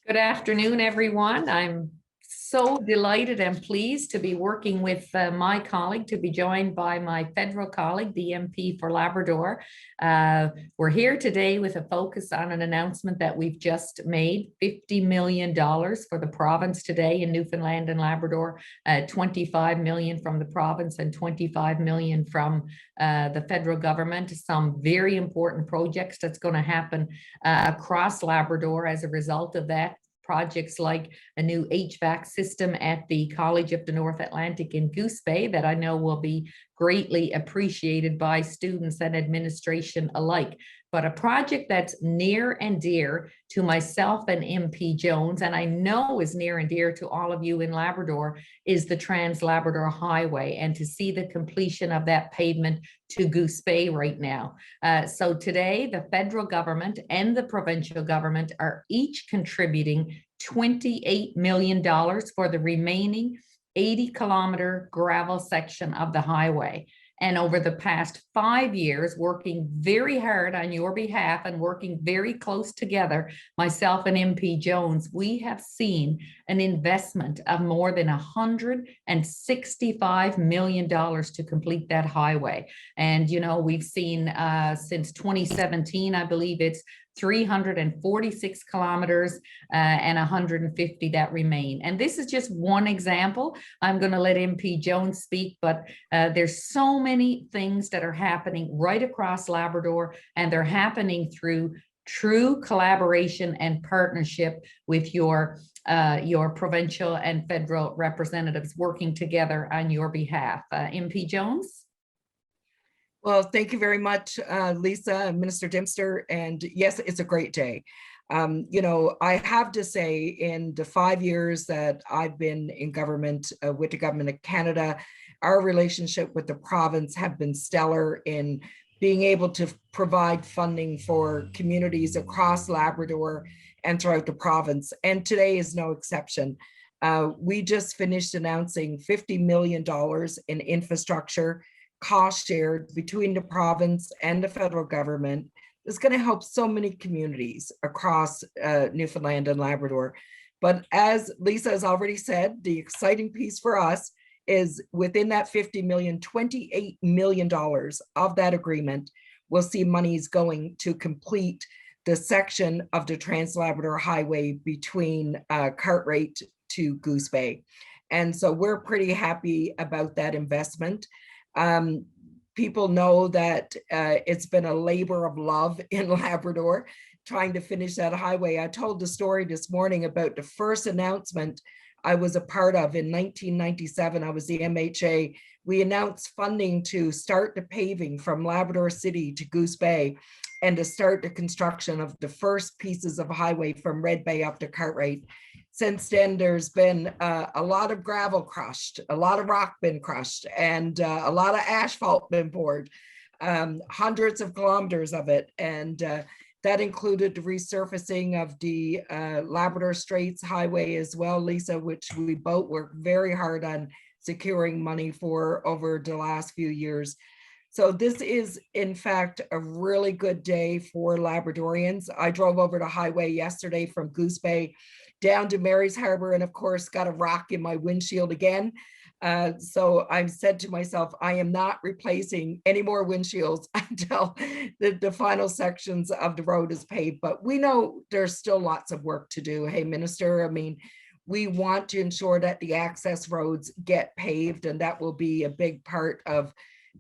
Good afternoon, everyone. I'm so delighted and pleased to be working with my colleague, to be joined by my federal colleague, the MP for Labrador. We're here today with a focus on an announcement that we've just made, $50 million for the province today in Newfoundland and Labrador, 25 million from the province and 25 million from the federal government. Some very important projects that's going to happen across Labrador as a result of that. Projects like a new HVAC system at the College of the North Atlantic in Goose Bay that I know will be greatly appreciated by students and administration alike. But a project that's near and dear to myself and MP Jones, and I know is near and dear to all of you in Labrador, is the Trans-Labrador Highway, and to see the completion of that pavement to Goose Bay right now. So today, the federal government and the provincial government are each contributing $28 million for the remaining 80-kilometer gravel section of the highway. And over the past 5 years, working very hard on your behalf and working very close together, myself and MP Jones, we have seen an investment of more than $165 million to complete that highway. And, you know, we've seen since 2017, I believe it's 346 kilometers and 150 that remain. And this is just one example. I'm going to let MP Jones speak, but there's so many things that are happening right across Labrador, and they're happening through true collaboration and partnership with your provincial and federal representatives working together on your behalf. MP Jones? Well, thank you very much, Lisa and Minister Dempster. And yes, it's a great day. You know, I have to say, in the 5 years that I've been in government with the government of Canada, our relationship with the province have been stellar in being able to provide funding for communities across Labrador and throughout the province. And today is no exception. We just finished announcing $50 million in infrastructure cost shared between the province and the federal government is going to help so many communities across Newfoundland and Labrador. But as Lisa has already said, the exciting piece for us is within that 50 million, $28 million of that agreement will see monies going to complete the section of the Trans-Labrador Highway between Cartwright to Goose Bay. And so we're pretty happy about that investment. People know that it's been a labor of love in Labrador trying to finish that highway. I told the story this morning about the first announcement I was a part of in 1997. I was the MHA. We announced funding to start the paving from Labrador City to Goose Bay and to start the construction of the first pieces of highway from Red Bay up to Cartwright. Since then, there's been a lot of gravel crushed, a lot of rock been crushed, and a lot of asphalt been poured, hundreds of kilometers of it. And that included the resurfacing of the Labrador Straits Highway as well, Lisa, which we both worked very hard on securing money for over the last few years. So this is, in fact, a really good day for Labradorians. I drove over the highway yesterday from Goose Bay down to Mary's Harbor, and of course got a rock in my windshield again. So I've said to myself, I am not replacing any more windshields until the final sections of the road is paved. But we know there's still lots of work to do. Hey, Minister, I mean, we want to ensure that the access roads get paved, and that will be a big part of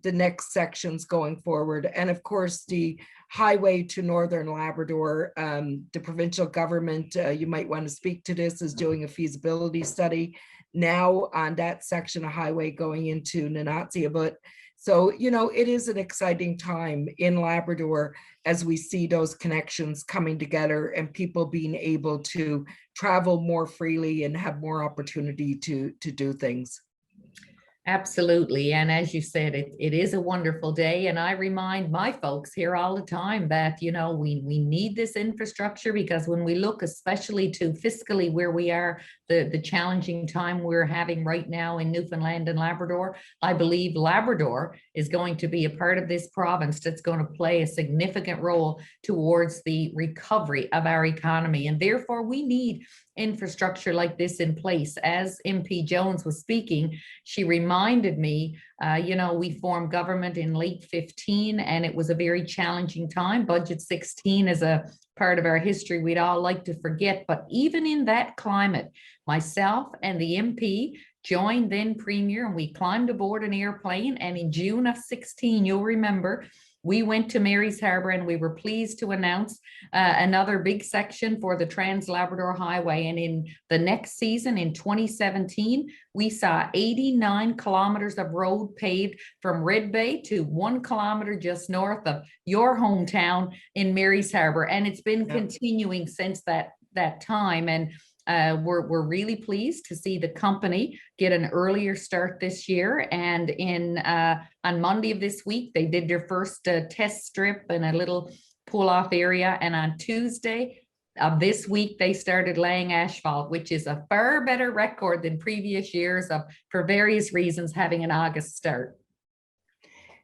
the next sections going forward. And of course, the highway to Northern Labrador, the provincial government, you might want to speak to this, is doing a feasibility study now on that section of highway going into Nunatsiavut. So, you know, it is an exciting time in Labrador as we see those connections coming together and people being able to travel more freely and have more opportunity to do things. Absolutely. And as you said, it is a wonderful day. And I remind my folks here all the time that, we need this infrastructure, because when we look especially to fiscally where we are, the challenging time we're having right now in Newfoundland and Labrador, I believe Labrador is going to be a part of this province that's going to play a significant role towards the recovery of our economy. And therefore, we need infrastructure like this in place. As MP Jones was speaking, she reminded me, we formed government in late 15, and it was a very challenging time. Budget 16 is a part of our history we'd all like to forget. But even in that climate, myself and the MP joined then Premier, and we climbed aboard an airplane. And in June of 16, you'll remember, we went to Mary's Harbour, and we were pleased to announce another big section for the Trans-Labrador Highway. And in the next season, in 2017, we saw 89 kilometers of road paved from Red Bay to 1 kilometer just north of your hometown in Mary's Harbour. And it's been continuing since that time. And we're really pleased to see the company get an earlier start this year. And on Monday of this week, they did their first test strip and a little pull-off area. And on Tuesday of this week, they started laying asphalt, which is a far better record than previous years for various reasons, having an August start.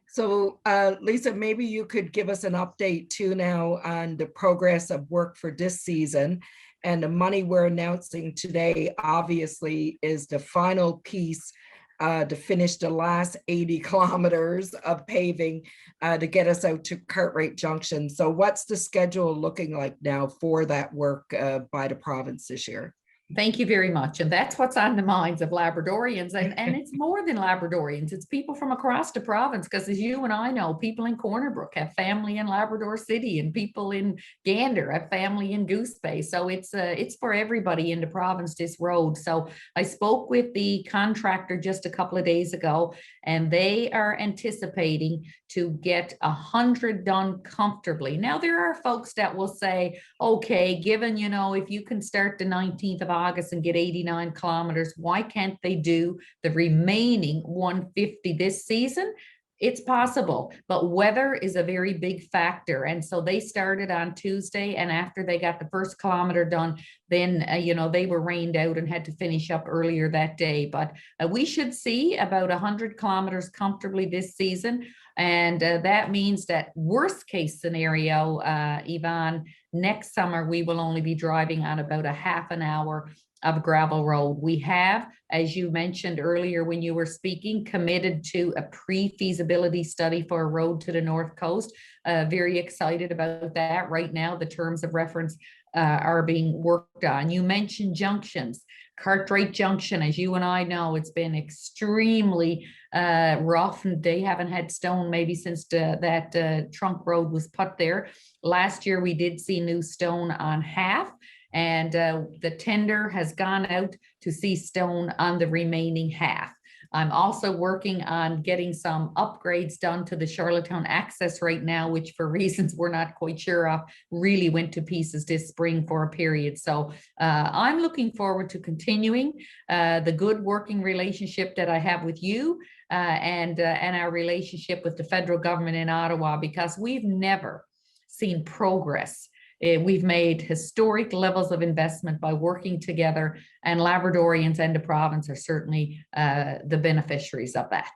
So Lisa, maybe you could give us an update too now on the progress of work for this season. And the money we're announcing today, obviously, is the final piece to finish the last 80 kilometers of paving to get us out to Cartwright Junction. So what's the schedule looking like now for that work by the province this year? Thank you very much. And that's what's on the minds of Labradorians. And it's more than Labradorians. It's people from across the province, because as you and I know, people in Corner Brook have family in Labrador City, and people in Gander have family in Goose Bay. So it's for everybody in the province, this road. So I spoke with the contractor just a couple of days ago, and they are anticipating to get 100 done comfortably. Now, there are folks that will say, okay, given, if you can start the 19th of August and get 89 kilometers, why can't they do the remaining 150 this season? It's possible, but weather is a very big factor. And so they started on Tuesday, and after they got the first kilometer done, then, they were rained out and had to finish up earlier that day. But we should see about 100 kilometers comfortably this season. And that means that worst case scenario, Yvonne, next summer, we will only be driving on about a half an hour of gravel road. We have, as you mentioned earlier when you were speaking, committed to a pre-feasibility study for a road to the North Coast. Very excited about that. Right now, the terms of reference are being worked on. You mentioned junctions. Cartwright Junction, as you and I know, it's been extremely rough, and they haven't had stone maybe since that trunk road was put there. Last year, we did see new stone on half, and the tender has gone out to see stone on the remaining half. I'm also working on getting some upgrades done to the Charlottetown access right now, which for reasons we're not quite sure of, really went to pieces this spring for a period. So I'm looking forward to continuing the good working relationship that I have with you and our relationship with the federal government in Ottawa, because we've never seen progress. We've made historic levels of investment by working together, and Labradorians and the province are certainly the beneficiaries of that.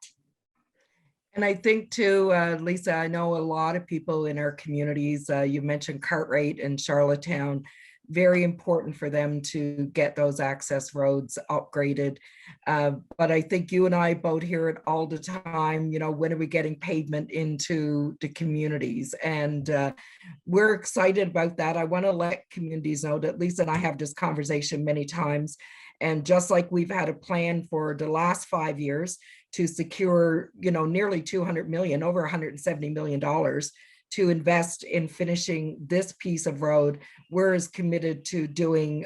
And I think too, Lisa, I know a lot of people in our communities, you mentioned Cartwright and Charlottetown, very important for them to get those access roads upgraded. But I think you and I both hear it all the time, when are we getting pavement into the communities? And we're excited about that. I want to let communities know that Lisa and I have this conversation many times. And just like we've had a plan for the last 5 years to secure, nearly 200 million, over 170 million dollars to invest in finishing this piece of road, we're as committed to doing,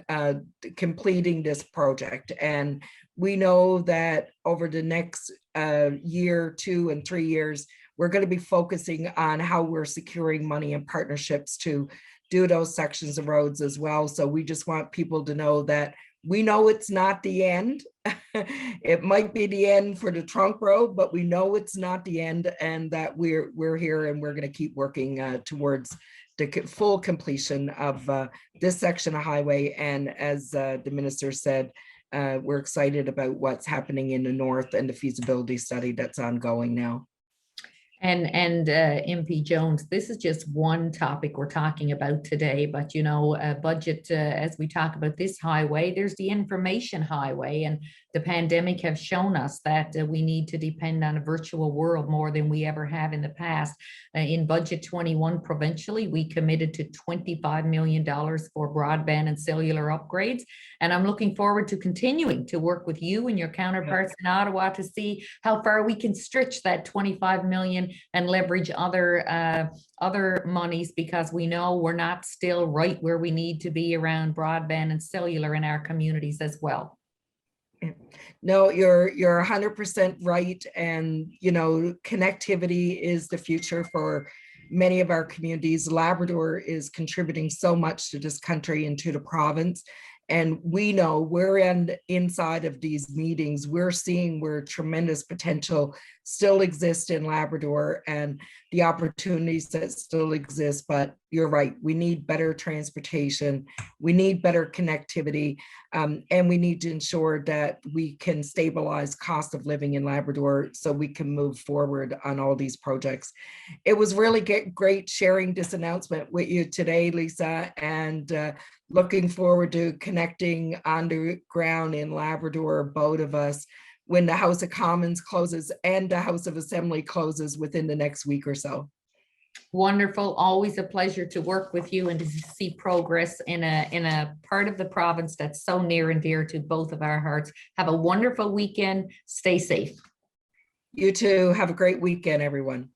completing this project. And we know that over the next year, 2 and 3 years, we're going to be focusing on how we're securing money and partnerships to do those sections of roads as well. So we just want people to know that we know it's not the end, it might be the end for the trunk road, but we know it's not the end, and that we're here and we're going to keep working towards the full completion of this section of highway. And as the minister said, we're excited about what's happening in the north and the feasibility study that's ongoing now. And MP Jones, this is just one topic we're talking about today, but you know, budget, as we talk about this highway, there's the information highway, and the pandemic have shown us that we need to depend on a virtual world more than we ever have in the past. In budget 21 provincially, we committed to $25 million for broadband and cellular upgrades. And I'm looking forward to continuing to work with you and your counterparts in Ottawa to see how far we can stretch that 25 million and leverage other monies, because we know we're not still right where we need to be around broadband and cellular in our communities as well. No, you're 100% right. And, you know, connectivity is the future for many of our communities. Labrador is contributing so much to this country and to the province. And we know we're inside of these meetings, we're seeing where tremendous potential still exists in Labrador and the opportunities that still exist. But you're right, we need better transportation, we need better connectivity, and we need to ensure that we can stabilize cost of living in Labrador so we can move forward on all these projects. It was really great sharing this announcement with you today, Lisa, and looking forward to connecting underground in Labrador, both of us, when the House of Commons closes and the House of Assembly closes within the next week or so. Wonderful. Always a pleasure to work with you and to see progress in a part of the province that's so near and dear to both of our hearts. Have a wonderful weekend. Stay safe. You too. Have a great weekend, everyone.